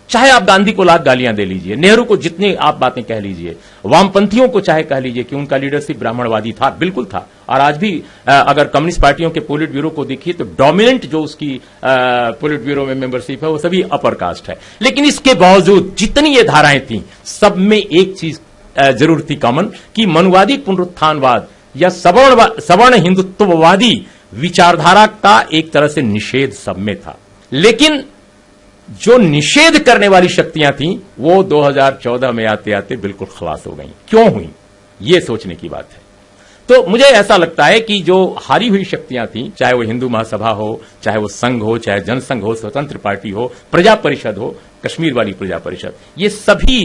चाहे आप गांधी को लाख गालियां दे लीजिए, नेहरू को जितनी आप बातें कह लीजिए, वामपंथियों को चाहे कह लीजिए कि उनका लीडरशिप ब्राह्मणवादी था, बिल्कुल था। और आज भी अगर कम्युनिस्ट पार्टियों के पोलिट ब्यूरो को देखिए तो डोमिनेंट जो उसकी पोलिट ब्यूरो में मेंबरशिप है वो सभी अपर कास्ट है। लेकिन इसके बावजूद जितनी ये धाराएं थी, सब में एक चीज जरूर थी कॉमन, कि मनुवादी पुनरुत्थानवाद या सवर्ण हिंदुत्ववादी विचारधारा का एक तरह से निषेध सब में था। लेकिन जो निषेध करने वाली शक्तियां थीं वो 2014 में आते आते बिल्कुल खलास हो गई। क्यों हुई, ये सोचने की बात है। तो मुझे ऐसा लगता है कि जो हारी हुई शक्तियां थीं, चाहे वो हिंदू महासभा हो, चाहे वो संघ हो, चाहे जनसंघ हो, स्वतंत्र पार्टी हो, प्रजा परिषद हो, कश्मीर वाली प्रजा परिषद, ये सभी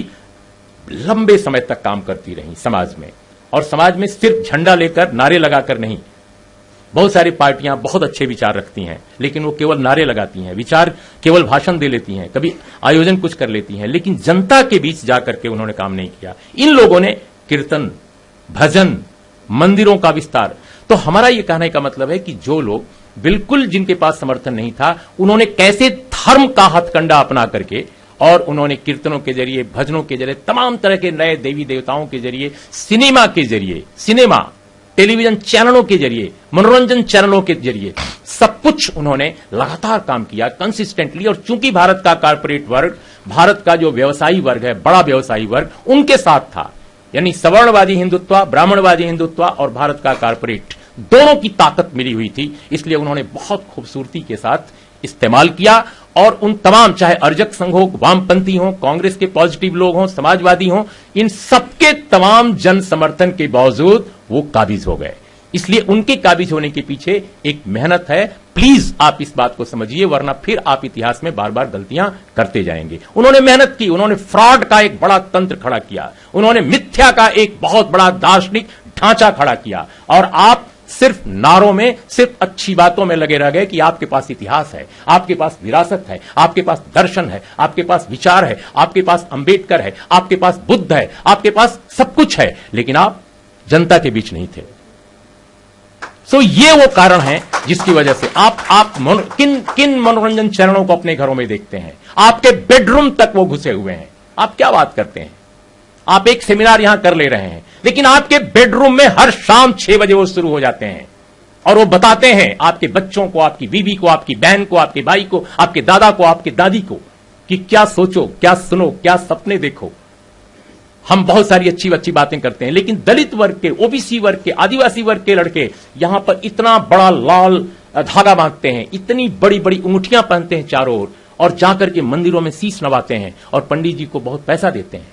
लंबे समय तक काम करती रही समाज में। और समाज में सिर्फ झंडा लेकर, नारे लगाकर नहीं। बहुत सारी पार्टियां बहुत अच्छे विचार रखती हैं, लेकिन वो केवल नारे लगाती हैं, विचार केवल भाषण दे लेती हैं, कभी आयोजन कुछ कर लेती हैं, लेकिन जनता के बीच जाकर के उन्होंने काम नहीं किया। इन लोगों ने कीर्तन, भजन, मंदिरों का विस्तार। तो हमारा यह कहने का मतलब है कि जो लोग बिल्कुल जिनके पास समर्थन नहीं था, उन्होंने कैसे धर्म का हथकंडा अपना करके और उन्होंने कीर्तनों के जरिए, भजनों के जरिए, तमाम तरह के नए देवी देवताओं के जरिए, सिनेमा के जरिए, टेलीविजन चैनलों के जरिए, मनोरंजन चैनलों के जरिए सब कुछ उन्होंने लगातार काम किया कंसिस्टेंटली। और चूंकि भारत का कॉर्पोरेट वर्ग, भारत का जो व्यवसायी वर्ग है, बड़ा व्यवसायी वर्ग उनके साथ था, यानी सवर्णवादी हिंदुत्व, ब्राह्मणवादी हिंदुत्व और भारत का कॉर्पोरेट दोनों की ताकत मिली हुई थी। इसलिए उन्होंने बहुत खूबसूरती के साथ इस्तेमाल किया और उन तमाम, चाहे अर्जक संघ हो, वामपंथी हो, कांग्रेस के पॉजिटिव लोग हों, समाजवादी हों, इन सबके तमाम जन समर्थन के बावजूद वो काबिज हो गए। इसलिए उनके काबिज होने के पीछे एक मेहनत है। प्लीज आप इस बात को समझिए, वरना फिर आप इतिहास में बार बार गलतियां करते जाएंगे। उन्होंने मेहनत की, उन्होंने फ्रॉड का एक बड़ा तंत्र खड़ा किया, उन्होंने मिथ्या का एक बहुत बड़ा दार्शनिक ढांचा खड़ा किया। और आप सिर्फ नारों में, सिर्फ अच्छी बातों में लगे रह गए कि आपके पास इतिहास है, आपके पास विरासत है, आपके पास दर्शन है, आपके पास विचार है, आपके पास अंबेडकर है, आपके पास बुद्ध है, आपके पास सब कुछ है, लेकिन आप जनता के बीच नहीं थे। सो ये वो कारण है जिसकी वजह से आप किन मनोरंजन चैनलों को अपने घरों में देखते हैं, आपके बेडरूम तक वो घुसे हुए हैं। आप क्या बात करते हैं, आप एक सेमिनार यहां कर ले रहे हैं, लेकिन आपके बेडरूम में हर शाम 6 बजे वो शुरू हो जाते हैं और वो बताते हैं आपके बच्चों को, आपकी बीवी को, आपकी बहन को, आपके भाई को, आपके दादा को, आपके दादी को कि क्या सोचो, क्या सुनो, क्या सपने देखो। हम बहुत सारी अच्छी अच्छी बातें करते हैं, लेकिन दलित वर्ग के, ओबीसी वर्ग के, आदिवासी वर्ग के लड़के यहां पर इतना बड़ा लाल धागा बांधते हैं, इतनी बड़ी बड़ी अंगूठियां पहनते हैं चारों ओर, और जाकर के मंदिरों में शीश नवाते हैं और पंडित जी को बहुत पैसा देते हैं।